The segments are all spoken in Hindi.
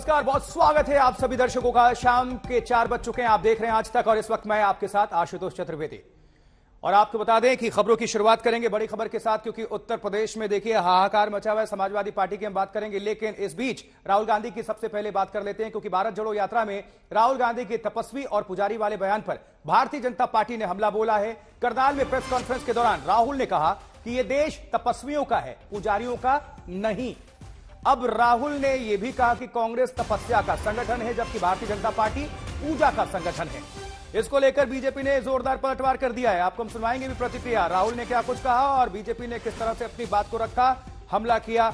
नमस्कार, बहुत स्वागत है आप सभी दर्शकों का। शाम के 4 बज चुके हैं, आप देख रहे हैं आज तक और इस वक्त मैं आपके साथ आशुतोष चतुर्वेदी। और आपको बता दें कि खबरों की शुरुआत करेंगे बड़ी खबर के साथ, क्योंकि उत्तर प्रदेश में देखिए हाहाकार मचा हुआ है। समाजवादी पार्टी की हम बात करेंगे, लेकिन इस बीच राहुल गांधी की सबसे पहले बात कर लेते हैं, क्योंकि भारत जोड़ो यात्रा में राहुल गांधी के तपस्वी और पुजारी वाले बयान पर भारतीय जनता पार्टी ने हमला बोला है। करनाल में प्रेस कॉन्फ्रेंस के दौरान राहुल ने कहा कि यह देश तपस्वियों का है, पुजारियों का नहीं। अब राहुल ने यह भी कहा कि कांग्रेस तपस्या का संगठन है, जबकि भारतीय जनता पार्टी पूजा का संगठन है। इसको लेकर बीजेपी ने जोरदार पलटवार कर दिया है। आपको हम सुनवाएंगे भी प्रतिक्रिया, राहुल ने क्या कुछ कहा और बीजेपी ने किस तरह से अपनी बात को रखा, हमला किया।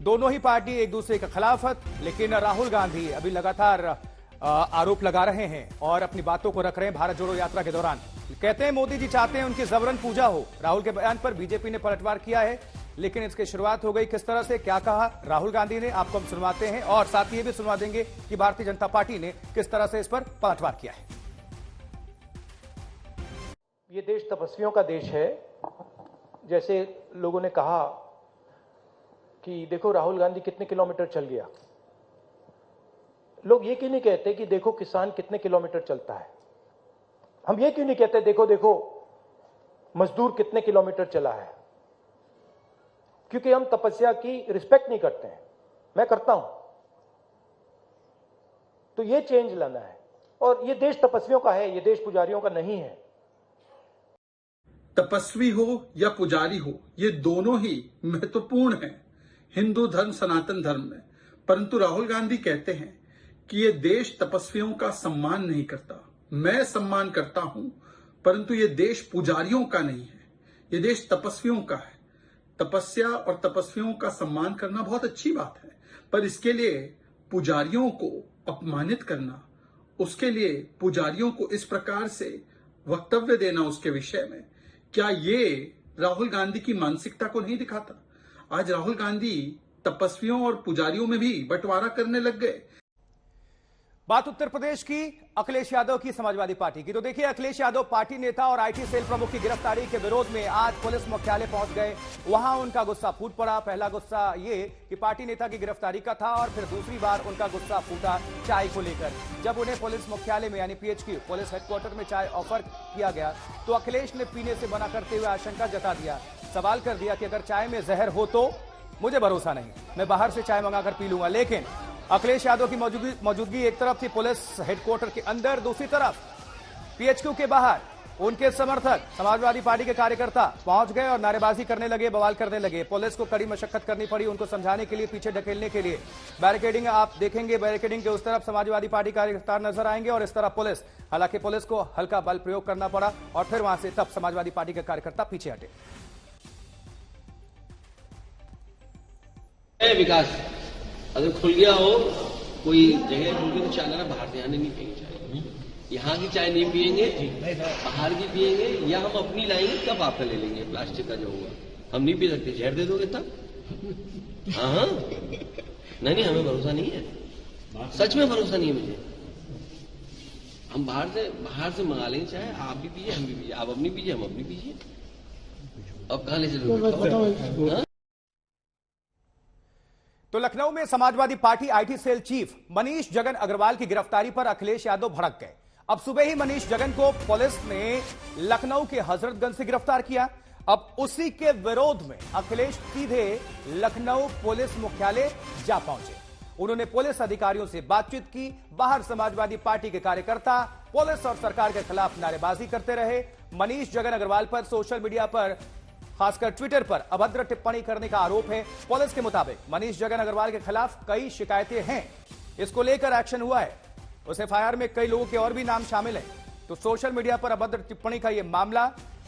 दोनों ही पार्टी एक दूसरे के खिलाफ, लेकिन राहुल गांधी अभी लगातार आरोप लगा रहे हैं और अपनी बातों को रख रहे हैं। भारत जोड़ो यात्रा के दौरान कहते हैं मोदी जी चाहते हैं उनकी जबरन पूजा हो। राहुल के बयान पर बीजेपी ने पलटवार किया है, लेकिन इसकी शुरुआत हो गई किस तरह से, क्या कहा राहुल गांधी ने, आपको हम सुनवाते हैं और साथ ही ये भी सुनवा देंगे कि भारतीय जनता पार्टी ने किस तरह से इस पर पलटवार किया है। ये देश तपस्वियों का देश है। जैसे लोगों ने कहा कि देखो राहुल गांधी कितने किलोमीटर चल गया, लोग ये क्यों नहीं कहते कि देखो किसान कितने किलोमीटर चलता है। हम ये क्यों नहीं कहते देखो देखो मजदूर कितने किलोमीटर चला है, क्योंकि हम तपस्या की रिस्पेक्ट नहीं करते हैं। मैं करता हूं। तो ये चेंज लाना है, और ये देश तपस्वियों का है, ये देश पुजारियों का नहीं है। तपस्वी हो या पुजारी हो, ये दोनों ही महत्वपूर्ण हैं हिंदू धर्म सनातन धर्म में। परंतु राहुल गांधी कहते हैं कि ये देश तपस्वियों का सम्मान नहीं करता। मैं सम्मान करता हूं, परंतु ये देश पुजारियों का नहीं है, ये देश तपस्वियों का है। तपस्या और तपस्वियों का सम्मान करना बहुत अच्छी बात है, पर इसके लिए पुजारियों को अपमानित करना, उसके लिए पुजारियों को इस प्रकार से वक्तव्य देना उसके विषय में, क्या ये राहुल गांधी की मानसिकता को नहीं दिखाता? आज राहुल गांधी तपस्वियों और पुजारियों में भी बंटवारा करने लग गए। बात उत्तर प्रदेश की, अखिलेश यादव की, समाजवादी पार्टी की। तो देखिए, अखिलेश यादव पार्टी नेता और आईटी सेल प्रमुख की गिरफ्तारी के विरोध में आज पुलिस मुख्यालय पहुंच गए। वहां उनका गुस्सा फूट पड़ा। पहला गुस्सा ये कि पार्टी नेता की गिरफ्तारी का था, और फिर दूसरी बार उनका गुस्सा फूटा चाय को लेकर। जब उन्हें पुलिस मुख्यालय में यानी पीएचक्यू पुलिस हेडक्वार्टर में चाय ऑफर किया गया, तो अखिलेश ने पीने से मना करते हुए आशंका जता दिया, सवाल कर दिया कि अगर चाय में जहर हो तो मुझे भरोसा नहीं, मैं बाहर से चाय मंगाकर पी लूंगा। लेकिन अखिलेश यादव की मौजूदगी एक तरफ थी पुलिस हेडक्वार्टर के अंदर, दूसरी तरफ पीएचक्यू के बाहर उनके समर्थक समाजवादी पार्टी के कार्यकर्ता पहुंच गए और नारेबाजी करने लगे, बवाल करने लगे। पुलिस को कड़ी मशक्कत करनी पड़ी उनको समझाने के लिए, पीछे ढकेलने के लिए। बैरिकेडिंग आप देखेंगे, बैरिकेडिंग के उस तरफ समाजवादी पार्टी कार्यकर्ता नजर आएंगे और इस तरफ पुलिस। हालांकि पुलिस को हल्का बल प्रयोग करना पड़ा और फिर वहां से तब समाजवादी पार्टी के कार्यकर्ता पीछे हटे। विकास अगर खुल गया हो कोई जगह खुल गई तो चाय ना बाहर से आने नहीं पिएंगे चाय, यहाँ की चाय नहीं पिएंगे, बाहर की पिएंगे, या हम अपनी लाएंगे कब आपका ले लेंगे, प्लास्टिक का जो होगा हम नहीं पी सकते। जहर दे दोगे तब? हाँ नहीं हमें भरोसा नहीं है, सच में भरोसा नहीं है मुझे। हम बाहर से मंगा लेंगे चाय, आप भी पीजिए हम भी पीजिए, आप अपनी पीजिए हम अपनी पीजिए। अब कहाँ ले चलोगे? तो लखनऊ में Samajwadi Party IT cell chief Manish Jagan Agrawal की गिरफ्तारी पर अखिलेश यादव भड़क गए। अब सुबह ही मनीष जगन को पुलिस ने लखनऊ के हजरतगंज से गिरफ्तार किया। अब उसी के विरोध में अखिलेश सीधे लखनऊ पुलिस मुख्यालय जा पहुंचे। उन्होंने पुलिस अधिकारियों से बातचीत की। बाहर समाजवादी पार्टी के कार्यकर्ता पुलिस और सरकार के खिलाफ नारेबाजी करते रहे। मनीष जगन अग्रवाल पर सोशल मीडिया पर, खासकर ट्विटर पर अभद्र टिप्पणी करने का आरोप है। पुलिस के मुताबिक मनीष जगन अग्रवाल के खिलाफ कई शिकायतें हैं, इसको लेकर एक्शन हुआ है। उस एफआईआर में कई लोगों के और भी नाम शामिल हैं। तो सोशल मीडिया पर अभद्र टिप्पणी का यह मामला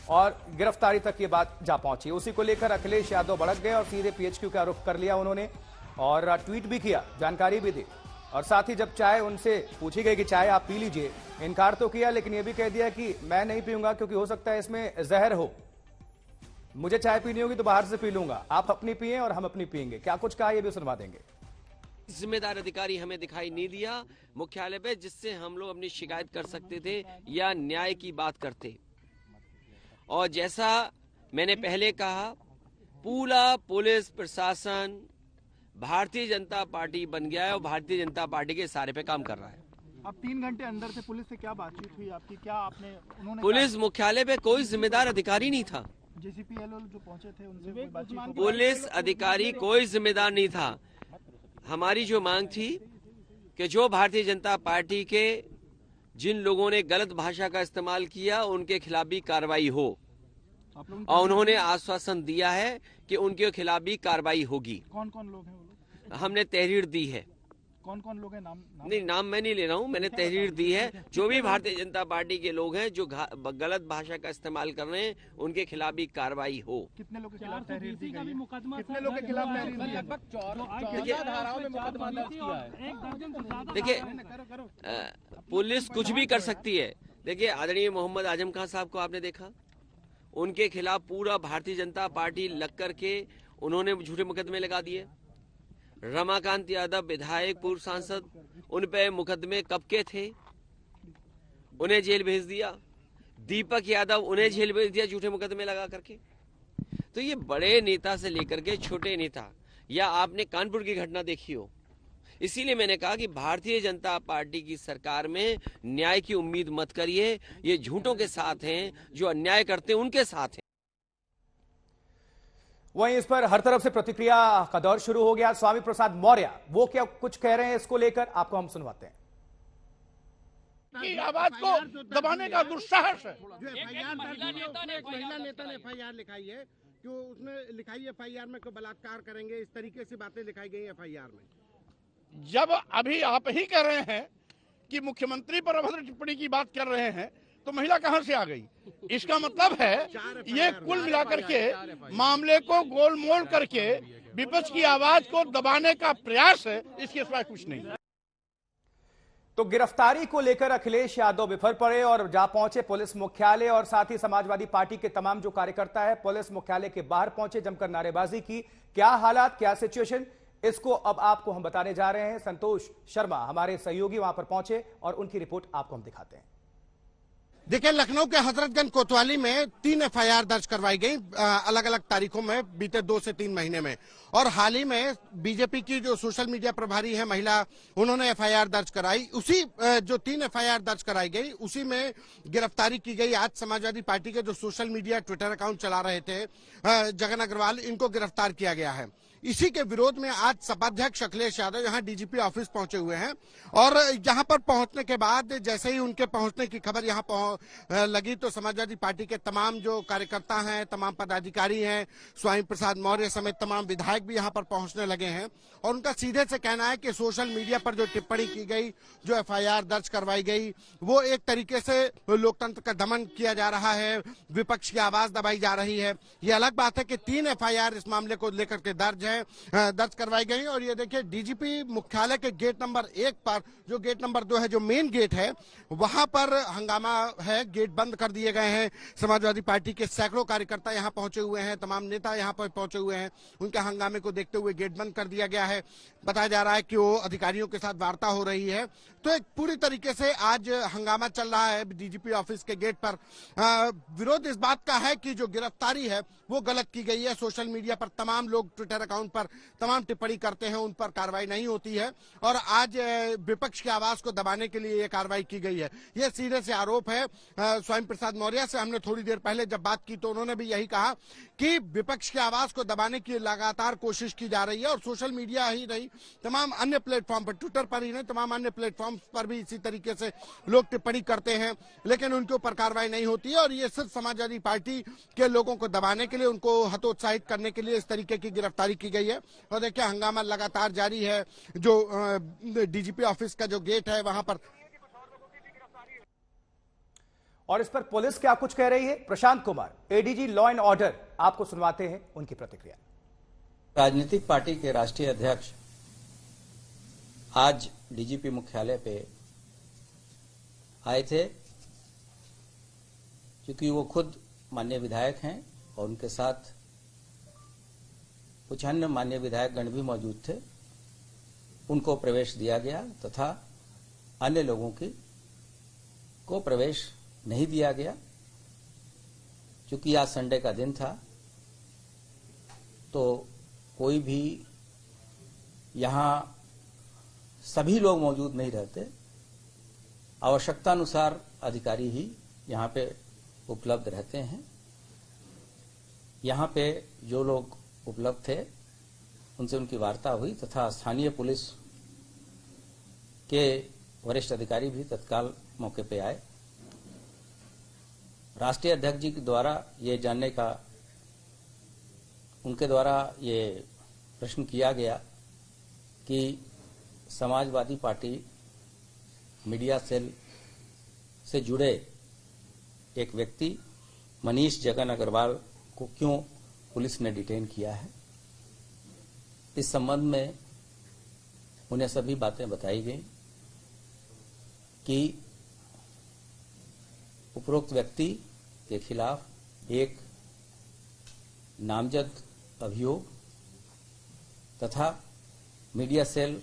और गिरफ्तारी तक ये बात जा पहुंची। उसी को लेकर अखिलेश यादव भड़क गए और सीधे पीएचक्यू का आरोप कर लिया उन्होंने, और ट्वीट भी किया, जानकारी भी दी। और साथ ही जब चाय उनसे पूछी गई कि चाय आप पी लीजिए, इनकार तो किया, लेकिन यह भी कह दिया कि मैं नहीं पीऊंगा क्योंकि हो सकता है इसमें जहर हो, मुझे चाय पीनी होगी तो बाहर से पी लूंगा, आप अपनी पिए और हम अपनी पिएंगे। क्या कुछ कहा ये भी सुनवा देंगे। जिम्मेदार अधिकारी हमें दिखाई नहीं दिया मुख्यालय पे, जिससे हम लोग अपनी शिकायत कर सकते थे या न्याय की बात करते। और जैसा मैंने पहले कहा, पूरा पुलिस प्रशासन भारतीय जनता पार्टी बन गया है और भारतीय जनता पार्टी के इशारे पे काम कर रहा है। अब 3 घंटे अंदर से पुलिस से क्या बातचीत हुई आपकी? क्या आपने उन्होंने पुलिस मुख्यालय पे कोई जिम्मेदार अधिकारी नहीं था। JCPL जो पहुंचे थे उनसे कोई बातचीत हुई? पुलिस अधिकारी कोई जिम्मेदार नहीं था। हमारी जो मांग थी कि जो भारतीय जनता पार्टी के जिन लोगों ने गलत भाषा का इस्तेमाल किया उनके खिलाफ भी कार्रवाई हो, और उन्होंने आश्वासन दिया है कि उनके खिलाफ भी कार्रवाई होगी। कौन कौन लोग हैं वो लोग? हमने तहरीर दी है। कौन कौन लोग हैं? नाम नहीं, नाम मैं नहीं ले रहा हूँ, मैंने तहरीर दी है। जो भी भारतीय जनता पार्टी के लोग हैं जो गलत भाषा का इस्तेमाल कर रहे हैं उनके खिलाफ भी कार्रवाई हो। कितने लोगों के खिलाफ तहरीर दी गई है? कितने लोगों के खिलाफ तहरीर दी है? लगभग 14 धाराओं में मुकदमा दर्ज किया है। देखिए, पुलिस कुछ भी कर सकती है। देखिए, आदरणीय मोहम्मद आजम खान साहब को आपने देखा, उनके खिलाफ पूरा भारतीय जनता पार्टी लग करके उन्होंने झूठे मुकदमे लगा दिए। रमाकांत यादव विधायक, पूर्व सांसद, उन पे मुकदमे कब के थे, उन्हें जेल भेज दिया। दीपक यादव, उन्हें जेल भेज दिया झूठे मुकदमे लगा करके। तो ये बड़े नेता से लेकर के छोटे नेता, या आपने कानपुर की घटना देखी हो। इसीलिए मैंने कहा कि भारतीय जनता पार्टी की सरकार में न्याय की उम्मीद मत करिए। ये झूठों के साथ हैं, जो अन्याय करते हैं उनके साथ हैं। वहीं इस पर हर तरफ से प्रतिक्रिया का दौर शुरू हो गया। स्वामी प्रसाद मौर्य वो क्या कुछ कह रहे हैं इसको लेकर, आपको हम सुनवाते हैं। की आवाज को दबाने का दुस्साहस है। जो महिला नेता ने FIR लिखाई है, जो उसने लिखाई है FIR में को बलात्कार करेंगे, इस तरीके से बातें लिखाई गई FIR में। जब अभी आप ही कह रहे हैं कि मुख्यमंत्री पर अभद्र टिप्पणी की बात कर रहे हैं, तो महिला कहां से आ गई? इसका मतलब है ये कुल मिलाकर के मामले को गोलमोल करके विपक्ष की आवाज को दबाने का प्रयास है, इसके सिवा कुछ नहीं। तो गिरफ्तारी को लेकर अखिलेश यादव बिफर पड़े और जा पहुंचे पुलिस मुख्यालय, और साथ ही समाजवादी पार्टी के तमाम जो कार्यकर्ता है पुलिस मुख्यालय के बाहर पहुंचे, जमकर नारेबाजी की। क्या हालात, क्या सिचुएशन, इसको अब आपको हम बताने जा रहे हैं। संतोष शर्मा हमारे सहयोगी वहां पर पहुंचे और उनकी रिपोर्ट आपको हम दिखाते हैं। देखिए, लखनऊ के हजरतगंज कोतवाली में 3 FIR दर्ज करवाई गई अलग अलग तारीखों में बीते 2 से 3 महीने में, और हाल ही में बीजेपी की जो सोशल मीडिया प्रभारी है महिला, उन्होंने FIR दर्ज कराई। उसी जो 3 FIR दर्ज कराई गई उसी में गिरफ्तारी की गई। आज समाजवादी पार्टी के जो सोशल मीडिया ट्विटर अकाउंट चला रहे थे जगन अग्रवाल, इनको गिरफ्तार किया गया है। इसी के विरोध में आज सपाध्यक्ष अखिलेश यादव यहाँ DGP ऑफिस पहुंचे हुए हैं, और यहाँ पर पहुंचने के बाद जैसे ही उनके पहुंचने की खबर यहाँ लगी तो समाजवादी पार्टी के तमाम जो कार्यकर्ता हैं, तमाम पदाधिकारी हैं, स्वामी प्रसाद मौर्य समेत तमाम विधायक भी यहाँ पर पहुंचने लगे हैं। और उनका सीधे से कहना है कि सोशल मीडिया पर जो टिप्पणी की गई, जो FIR दर्ज करवाई गई, वो एक तरीके से लोकतंत्र का दमन किया जा रहा है, विपक्ष की आवाज दबाई जा रही है। ये अलग बात है कि 3 FIR इस मामले को लेकर के दर्ज करवाई गई। और ये देखिए, DGP मुख्यालय के गेट नंबर 1 पर, जो गेट नंबर 2 है, जो मेन गेट है, वहां पर हंगामा है, गेट बंद कर दिए गए हैं। समाजवादी पार्टी के सैकड़ों कार्यकर्ता यहाँ पहुंचे हुए हैं, तमाम नेता यहाँ पर पहुंचे हुए हैं। उनके हंगामे को देखते हुए गेट बंद कर दिया गया है। बताया जा रहा है कि वो अधिकारियों के साथ वार्ता हो रही है। तो एक पूरी तरीके से आज हंगामा चल रहा है DGP ऑफिस के गेट पर। विरोध इस बात का है कि जो गिरफ्तारी है वो गलत की गई है। सोशल मीडिया पर तमाम लोग ट्विटर अकाउंट पर तमाम टिप्पणी करते हैं, उन पर कार्रवाई नहीं होती है, और आज विपक्ष की आवाज को दबाने के लिए ये कार्रवाई की गई है। ये सीधे से आरोप है। स्वामी प्रसाद मौर्य से हमने थोड़ी देर पहले जब बात की तो उन्होंने भी यही कहा कि विपक्ष की आवाज को दबाने की लगातार कोशिश की जा रही है, और सोशल मीडिया ही नहीं, तमाम अन्य प्लेटफॉर्म पर, ट्विटर पर ही नहीं, तमाम अन्य प्लेटफॉर्म पर भी इसी तरीके से लोग टिप्पणी करते हैं, लेकिन उनके ऊपर कार्रवाई नहीं होती है। और ये सिर्फ समाजवादी पार्टी के लोगों को दबाने के लिए, उनको हतोत्साहित करने के लिए इस तरीके की गिरफ्तारी की गई है। और देखिए, हंगामा लगातार जारी है। जो DGP ऑफिस का जो गेट है वहां पर, और इस पर पुलिस क्या कुछ कह रही है, Prashant Kumar ADG law and order, आपको सुनवाते हैं उनकी प्रतिक्रिया। राजनीतिक पार्टी के राष्ट्रीय अध्यक्ष आज DGP मुख्यालय पे आए थे, क्योंकि वो खुद माननीय विधायक हैं और उनके साथ कुछ अन्य माननीय विधायक गण भी मौजूद थे। उनको प्रवेश दिया गया तथा अन्य लोगों को प्रवेश नहीं दिया गया। क्योंकि आज संडे का दिन था, तो कोई भी यहाँ सभी लोग मौजूद नहीं रहते, आवश्यकतानुसार अधिकारी ही यहाँ पे उपलब्ध रहते हैं। यहाँ पे जो लोग उपलब्ध थे उनसे उनकी वार्ता हुई तथा स्थानीय पुलिस के वरिष्ठ अधिकारी भी तत्काल मौके पे आए। राष्ट्रीय अध्यक्ष जी के द्वारा ये जानने का, उनके द्वारा ये प्रश्न किया गया कि समाजवादी पार्टी मीडिया सेल से जुड़े एक व्यक्ति मनीष जगन अग्रवाल को क्यों पुलिस ने डिटेन किया है। इस संबंध में उन्हें सभी बातें बताई गई कि उपरोक्त व्यक्ति के खिलाफ एक नामजद अभियोग तथा मीडिया सेल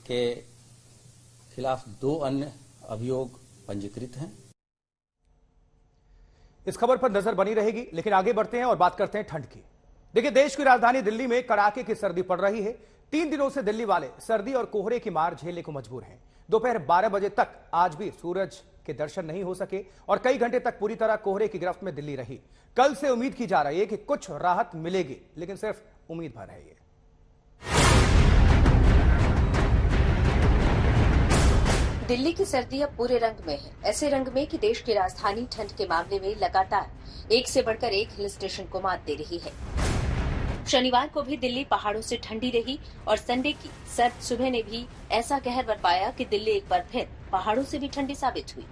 के खिलाफ 2 अन्य अभियोग पंजीकृत हैं। इस खबर पर नजर बनी रहेगी, लेकिन आगे बढ़ते हैं और बात करते हैं ठंड की। देखिए, देश की राजधानी दिल्ली में कड़ाके की सर्दी पड़ रही है। 3 दिनों से दिल्ली वाले सर्दी और कोहरे की मार झेलने को मजबूर हैं। दोपहर 12 बजे तक आज भी सूरज के दर्शन नहीं हो सके और कई घंटे तक पूरी तरह कोहरे की गिरफ्त में दिल्ली रही। कल से उम्मीद की जा रही है कि कुछ राहत मिलेगी, लेकिन सिर्फ उम्मीद भर है ये। दिल्ली की सर्दी अब पूरे रंग में है, ऐसे रंग में कि देश की राजधानी ठंड के मामले में लगातार एक से बढ़कर एक हिल स्टेशन को मात दे रही है। शनिवार को भी दिल्ली पहाड़ों से ठंडी रही और संडे की सर्द सुबह ने भी ऐसा कहर बरपाया कि दिल्ली एक बार फिर पहाड़ों से भी ठंडी साबित हुई।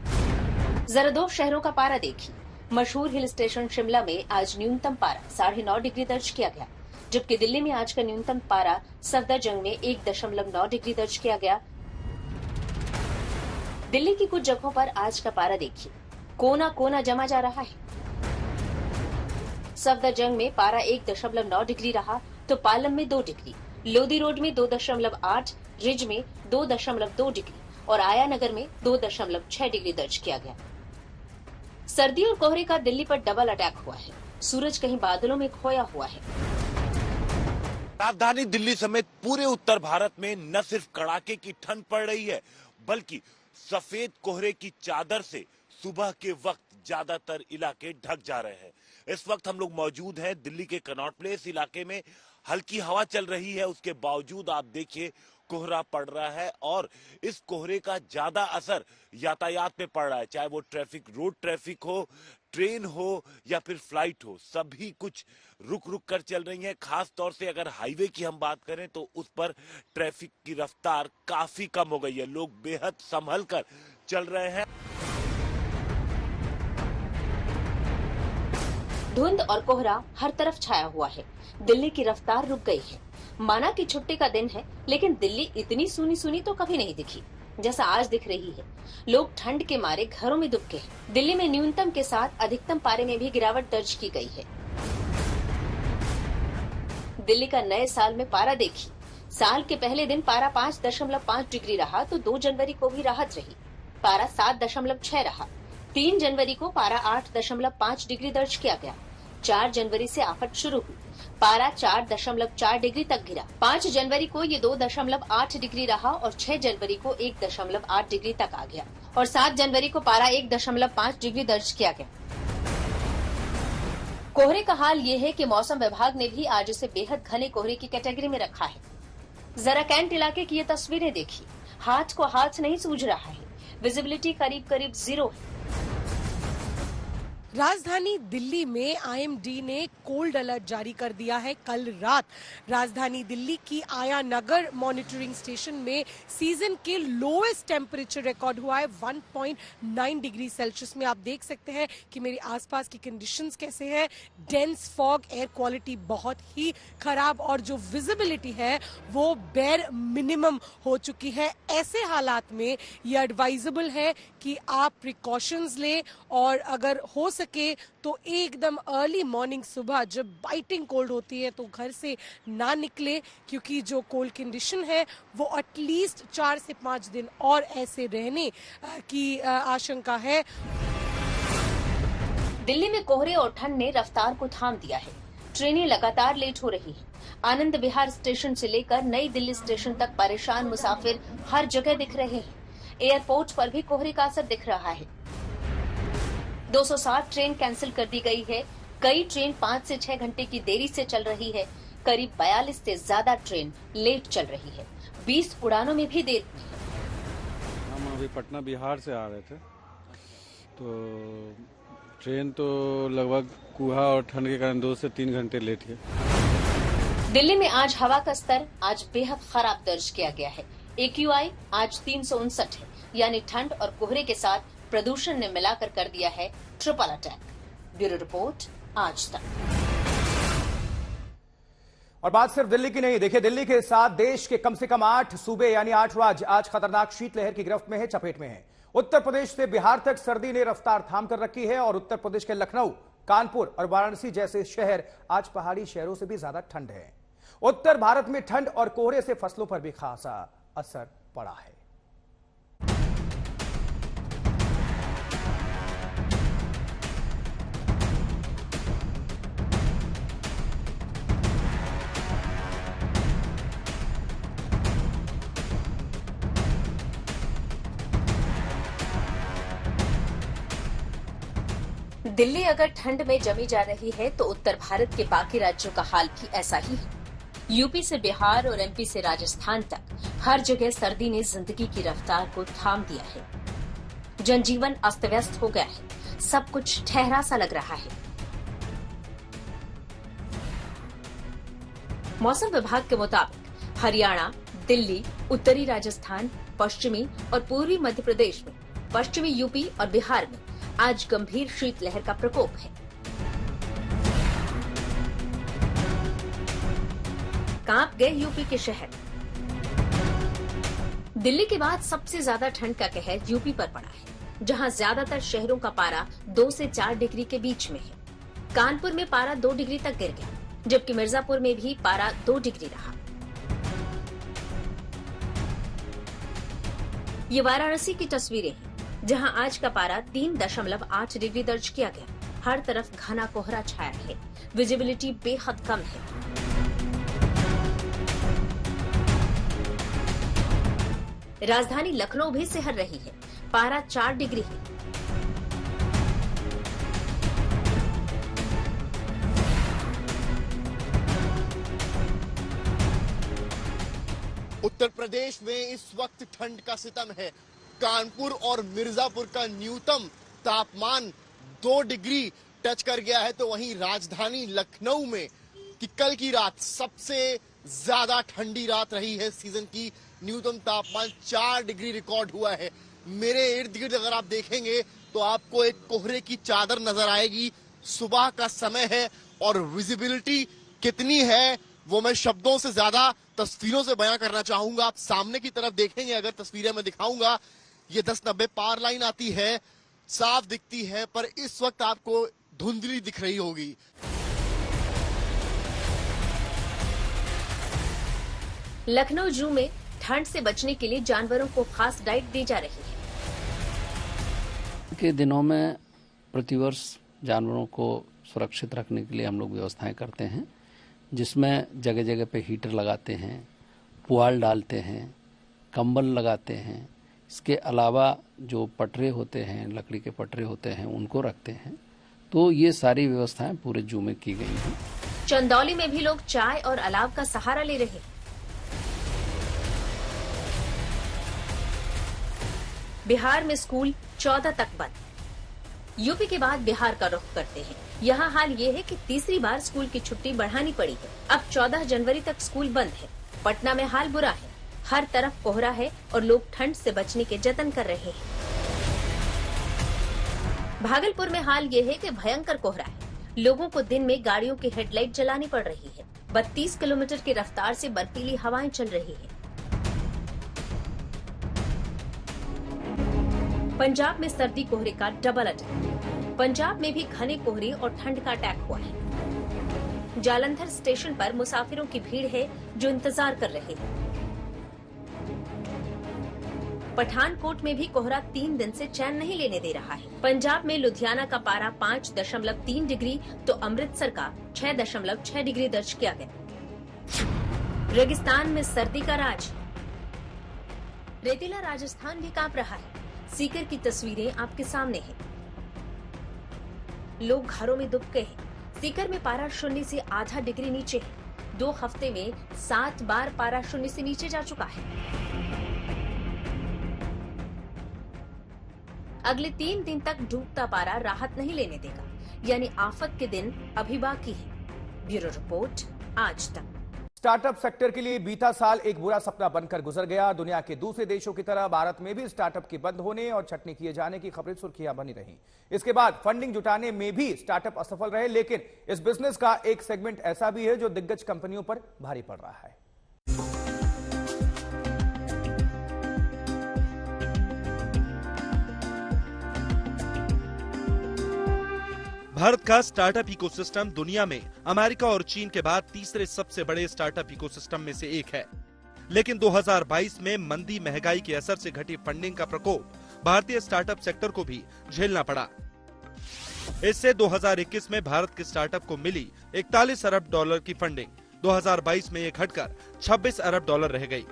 जरा 2 शहरों का पारा देखिए। मशहूर हिल स्टेशन शिमला में आज न्यूनतम पारा 9.5 डिग्री दर्ज किया गया, जबकि दिल्ली में आज का न्यूनतम पारा सफदरजंग में 1.9 डिग्री दर्ज किया गया। दिल्ली की कुछ जगहों पर आज का पारा देखिए, कोना कोना जमा जा रहा है। सफदरजंग में पारा 1.9 डिग्री रहा तो पालम में 2 डिग्री, लोधी रोड में 2.8, रिज में 2.2 डिग्री और आया नगर में 2.6 डिग्री दर्ज किया गया। सर्दी और कोहरे का दिल्ली पर डबल अटैक हुआ है। सूरज कहीं बादलों में खोया हुआ है। राजधानी दिल्ली समेत पूरे उत्तर भारत में न सिर्फ कड़ाके की ठंड पड़ रही है, बल्कि सफेद कोहरे की चादर से सुबह के वक्त ज्यादातर इलाके ढक जा रहे हैं। इस वक्त हम लोग मौजूद हैं दिल्ली के कनॉट प्लेस इलाके में। हल्की हवा चल रही है, उसके बावजूद आप देखिए कोहरा पड़ रहा है और इस कोहरे का ज्यादा असर यातायात पे पड़ रहा है, चाहे वो ट्रैफिक, रोड ट्रैफिक हो, ट्रेन हो या फिर फ्लाइट हो, सभी कुछ रुक रुक कर चल रही है। खास तौर से अगर हाईवे की हम बात करें तो उस पर ट्रैफिक की रफ्तार काफी कम हो गई है, लोग बेहद संभल कर चल रहे हैं। धुंध और कोहरा हर तरफ छाया हुआ है। दिल्ली की रफ्तार रुक गई है। माना कि छुट्टी का दिन है, लेकिन दिल्ली इतनी सूनी सूनी तो कभी नहीं दिखी जैसा आज दिख रही है। लोग ठंड के मारे घरों में दुबके हैं। दिल्ली में न्यूनतम के साथ अधिकतम पारे में भी गिरावट दर्ज की गई है। दिल्ली का नए साल में पारा देखिए। साल के पहले दिन पारा 5.5 डिग्री रहा तो 2 जनवरी को भी राहत रही, पारा 7.6 रहा। 3 जनवरी को पारा 8.5 डिग्री दर्ज किया गया। 4 जनवरी से आफत शुरू हुई, पारा 4.4 डिग्री तक गिरा। 5 जनवरी को ये 2.8 डिग्री रहा और 6 जनवरी को 1.8 डिग्री तक आ गया और 7 जनवरी को पारा 1.5 डिग्री दर्ज किया गया। कोहरे का हाल ये है कि मौसम विभाग ने भी आज इसे बेहद घने कोहरे की कैटेगरी में रखा है। जरा कैंट इलाके की ये तस्वीरें देखिए, हाथ को हाथ नहीं सूझ रहा है। विजिबिलिटी करीब करीब 0 है। राजधानी दिल्ली में आईएमडी ने कोल्ड अलर्ट जारी कर दिया है। कल रात राजधानी दिल्ली की आया नगर मॉनिटरिंग स्टेशन में सीजन के लोएस्ट टेम्परेचर रिकॉर्ड हुआ है 1.9 डिग्री सेल्सियस में। आप देख सकते हैं कि मेरे आसपास की कंडीशंस कैसे हैं। डेंस फॉग, एयर क्वालिटी बहुत ही खराब और जो विजिबिलिटी है वो बेर मिनिमम हो चुकी है। ऐसे हालात में ये एडवाइजेबल है कि आप प्रिकॉशंस लें और अगर हो सके तो एकदम अर्ली मॉर्निंग सुबह जब बाइटिंग कोल्ड होती है तो घर से ना निकले, क्योंकि जो कोल्ड कंडीशन है वो एटलीस्ट 4 से 5 दिन और ऐसे रहने की आशंका है। दिल्ली में कोहरे और ठंड ने रफ्तार को थाम दिया है। ट्रेनें लगातार लेट हो रही हैं। आनंद विहार स्टेशन से लेकर नई दिल्ली स्टेशन तक परेशान मुसाफिर हर जगह दिख रहे हैं। एयरपोर्ट पर भी कोहरे का असर दिख रहा है। 260 ट्रेन कैंसिल कर दी गई है। कई ट्रेन 5 से 6 घंटे की देरी से चल रही है। करीब 42 से ज्यादा ट्रेन लेट चल रही है। 20 उड़ानों में भी देर हुई है। हम अभी पटना बिहार से आ रहे थे, तो ट्रेन तो लगभग कुहा और ठंड के कारण 2 से 3 घंटे लेट है। दिल्ली में आज हवा का स्तर आज बेहद खराब दर्ज किया गया है। AQI आज 359 है, यानी ठंड और कोहरे के साथ प्रदूषण ने मिलाकर कर दिया है ट्रिपल अटैक। ब्यूरो रिपोर्ट, आज तक। और बात सिर्फ दिल्ली की नहीं, देखिए दिल्ली के साथ देश के कम से कम 8 सूबे यानी 8 राज्य आज खतरनाक शीतलहर की गिरफ्त में है, चपेट में है। उत्तर प्रदेश से बिहार तक सर्दी ने रफ्तार थाम कर रखी है और उत्तर प्रदेश के लखनऊ, कानपुर और वाराणसी जैसे शहर आज पहाड़ी शहरों से भी ज्यादा ठंड है। उत्तर भारत में ठंड और कोहरे से फसलों पर भी खासा असर पड़ा है। दिल्ली अगर ठंड में जमी जा रही है तो उत्तर भारत के बाकी राज्यों का हाल भी ऐसा ही है। यूपी से बिहार और MP से राजस्थान तक हर जगह सर्दी ने जिंदगी की रफ्तार को थाम दिया है। जनजीवन अस्त व्यस्त हो गया है। सब कुछ ठहरा सा लग रहा है। मौसम विभाग के मुताबिक हरियाणा, दिल्ली, उत्तरी राजस्थान, पश्चिमी और पूर्वी मध्य प्रदेश में, पश्चिमी यूपी और बिहार में आज गंभीर शीतलहर का प्रकोप है। कांप गए यूपी के शहर। दिल्ली के बाद सबसे ज्यादा ठंड का कहर यूपी पर पड़ा है, जहां ज्यादातर शहरों का पारा 2 से 4 डिग्री के बीच में है। कानपुर में पारा 2 डिग्री तक गिर गया, जबकि मिर्जापुर में भी पारा 2 डिग्री रहा। ये वाराणसी की तस्वीरें हैं, जहां आज का पारा 3.8 डिग्री दर्ज किया गया। हर तरफ घना कोहरा छाया है। विजिबिलिटी बेहद कम है। राजधानी लखनऊ भी सिहर रही है। पारा 4 डिग्री है। उत्तर प्रदेश में इस वक्त ठंड का सितम है। कानपुर और मिर्जापुर का न्यूनतम तापमान 2 डिग्री टच कर गया है, तो वहीं राजधानी लखनऊ में कि कल की रात सबसे ज्यादा ठंडी रात रही है सीजन की। न्यूनतम तापमान 4 डिग्री रिकॉर्ड हुआ है। मेरे इर्द गिर्द अगर आप देखेंगे तो आपको एक कोहरे की चादर नजर आएगी। सुबह का समय है और विजिबिलिटी कितनी है वो मैं शब्दों से ज्यादा तस्वीरों से बयां करना चाहूंगा। आप सामने की तरफ देखेंगे, अगर तस्वीरें मैं दिखाऊंगा, ये 10-90 पार लाइन आती है, साफ दिखती है, पर इस वक्त आपको धुंधली दिख रही होगी। लखनऊ जू में ठंड से बचने के लिए जानवरों को खास डाइट दी जा रही है। के दिनों में प्रतिवर्ष जानवरों को सुरक्षित रखने के लिए हम लोग व्यवस्थाएं करते हैं, जिसमें जगह जगह पे हीटर लगाते हैं, पुआल डालते हैं, कंबल लगाते हैं। इसके अलावा जो पटरे होते हैं, लकड़ी के पटरे होते हैं, उनको रखते हैं। तो ये सारी व्यवस्थाएं पूरे जू में की गई हैं। चंदौली में भी लोग चाय और अलाव का सहारा ले रहे हैं। बिहार में स्कूल 14 तक बंद। यूपी के बाद बिहार का रुख करते हैं। यहाँ हाल ये है कि तीसरी बार स्कूल की छुट्टी बढ़ानी पड़ी है। अब 14 जनवरी तक स्कूल बंद है। पटना में हाल बुरा है। हर तरफ कोहरा है और लोग ठंड से बचने के जतन कर रहे हैं। भागलपुर में हाल ये है कि भयंकर कोहरा है। लोगों को दिन में गाड़ियों की हेडलाइट जलानी पड़ रही है। 32 किलोमीटर की रफ्तार से बर्फीली हवाएं चल रही है। पंजाब में सर्दी कोहरे का डबल अटैक। पंजाब में भी घने कोहरे और ठंड का अटैक हुआ है। जालंधर स्टेशन पर मुसाफिरों की भीड़ है जो इंतजार कर रहे हैं। पठानकोट में भी कोहरा 3 दिन से चैन नहीं लेने दे रहा है। पंजाब में लुधियाना का पारा 5.3 डिग्री तो अमृतसर का 6.6 डिग्री दर्ज किया गया। रेगिस्तान में सर्दी का राज। रेतीला राजस्थान भी कांप रहा है। सीकर की तस्वीरें आपके सामने हैं। लोग घरों में दुब गए हैं। सीकर में पारा 0 से आधा डिग्री नीचे है। 2 हफ्ते में 7 बार पारा 0 से नीचे जा चुका है। अगले 3 दिन तक डूबता पारा राहत नहीं लेने देगा, यानी आफत के दिन अभी बाकी है। ब्यूरो रिपोर्ट, आज तक। स्टार्टअप सेक्टर के लिए बीता साल एक बुरा सपना बनकर गुजर गया। दुनिया के दूसरे देशों की तरह भारत में भी स्टार्टअप के बंद होने और छटनी किए जाने की खबरें सुर्खियां बनी रहीं। इसके बाद फंडिंग जुटाने में भी स्टार्टअप असफल रहे, लेकिन इस बिजनेस का एक सेगमेंट ऐसा भी है जो दिग्गज कंपनियों पर भारी पड़ रहा है। भारत का स्टार्टअप इकोसिस्टम दुनिया में अमेरिका और चीन के बाद तीसरे सबसे बड़े स्टार्टअप इकोसिस्टम में से एक है। लेकिन 2022 में मंदी, महंगाई के असर से घटी फंडिंग का प्रकोप भारतीय स्टार्टअप सेक्टर को भी झेलना पड़ा। इससे 2021 में भारत के स्टार्टअप को मिली 41 अरब डॉलर की फंडिंग 2022 में ये घटकर 26 अरब डॉलर रह गई।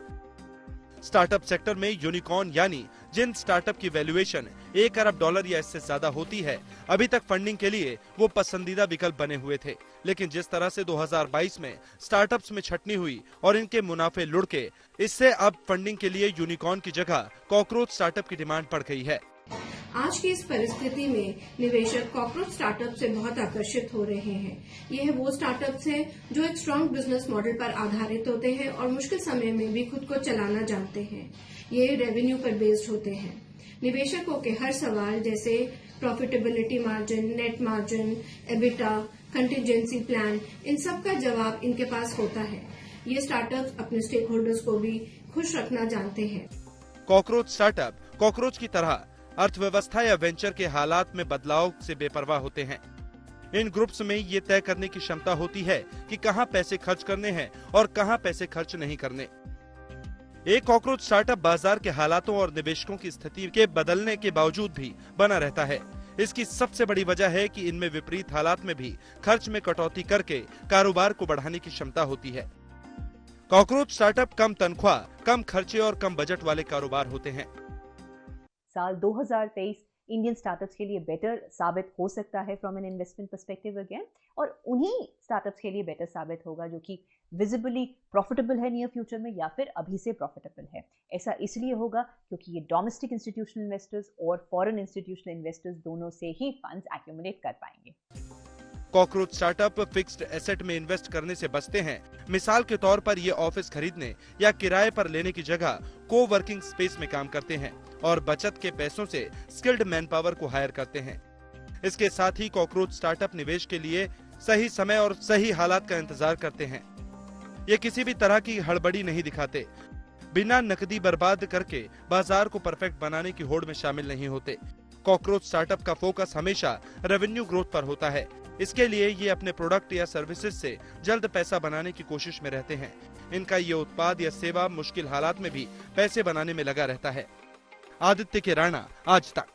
स्टार्टअप सेक्टर में यूनिकॉर्न यानी जिन स्टार्टअप की वैल्यूएशन 1 अरब डॉलर या इससे ज्यादा होती है, अभी तक फंडिंग के लिए वो पसंदीदा विकल्प बने हुए थे। लेकिन जिस तरह से 2022 में स्टार्टअप्स में छटनी हुई और इनके मुनाफे लुढ़के, इससे अब फंडिंग के लिए यूनिकॉर्न की जगह कॉकरोच स्टार्टअप की डिमांड बढ़ गई है। आज की इस परिस्थिति में निवेशक कॉर्पोरेट स्टार्टअप से बहुत आकर्षित हो रहे हैं। ये वो स्टार्टअप्स हैं जो एक स्ट्रॉन्ग बिजनेस मॉडल पर आधारित होते हैं और मुश्किल समय में भी खुद को चलाना जानते हैं। ये रेवेन्यू पर बेस्ड होते हैं। निवेशकों के हर सवाल जैसे profitability margin, net margin, EBITDA, contingency plan, इन सब का जवाब इनके पास होता है। ये स्टार्टअप्स अपने स्टेक होल्डर्स को भी खुश रखना जानते हैं। कॉकरोच स्टार्टअप कॉकरोच की तरह अर्थव्यवस्था या वेंचर के हालात में बदलाव से बेपरवाह होते हैं। इन ग्रुप्स में ये तय करने की क्षमता होती है कि कहां पैसे खर्च करने हैं और कहां पैसे खर्च नहीं करने। एक कॉकरोच स्टार्टअप बाजार के हालातों और निवेशकों की स्थिति के बदलने के बावजूद भी बना रहता है। इसकी सबसे बड़ी वजह है कि इनमें विपरीत हालात में भी खर्च में कटौती करके कारोबार को बढ़ाने की क्षमता होती है। कॉकरोच स्टार्टअप कम तनख्वाह, कम खर्चे और कम बजट वाले कारोबार होते हैं। साल 2023 इंडियन स्टार्टअप्स के लिए बेटर साबित हो सकता है from an investment perspective again, और उन्हीं स्टार्टअप्स के लिए बेटर साबित होगा जो कि विजिबली प्रॉफिटेबल है नियर फ्यूचर में या फिर अभी से प्रॉफिटेबल है। ऐसा इसलिए होगा क्योंकि ये डोमेस्टिक इंस्टीट्यूशनल इन्वेस्टर्स और फॉरेन इंस्टीट्यूशनल इन्वेस्टर्स दोनों से ही फंड्स एक्यूमुलेट कर पाएंगे। कॉकरोच स्टार्टअप फिक्स्ड एसेट में इन्वेस्ट करने से बचते हैं। मिसाल के तौर पर ये ऑफिस खरीदने या किराए पर लेने की जगह को वर्किंग स्पेस में काम करते हैं और बचत के पैसों से स्किल्ड मैन पावर को हायर करते हैं। इसके साथ ही कॉकरोच स्टार्टअप निवेश के लिए सही समय और सही हालात का इंतजार करते हैं। ये किसी भी तरह की हड़बड़ी नहीं दिखाते, बिना नकदी बर्बाद करके बाजार को परफेक्ट बनाने की होड़ में शामिल नहीं होते। कॉकरोच स्टार्टअप का फोकस हमेशा रेवेन्यू ग्रोथ पर होता है। इसके लिए ये अपने प्रोडक्ट या सर्विसेज से जल्द पैसा बनाने की कोशिश में रहते हैं। इनका ये उत्पाद या सेवा मुश्किल हालात में भी पैसे बनाने में लगा रहता है। आदित्य के राणा, आज तक।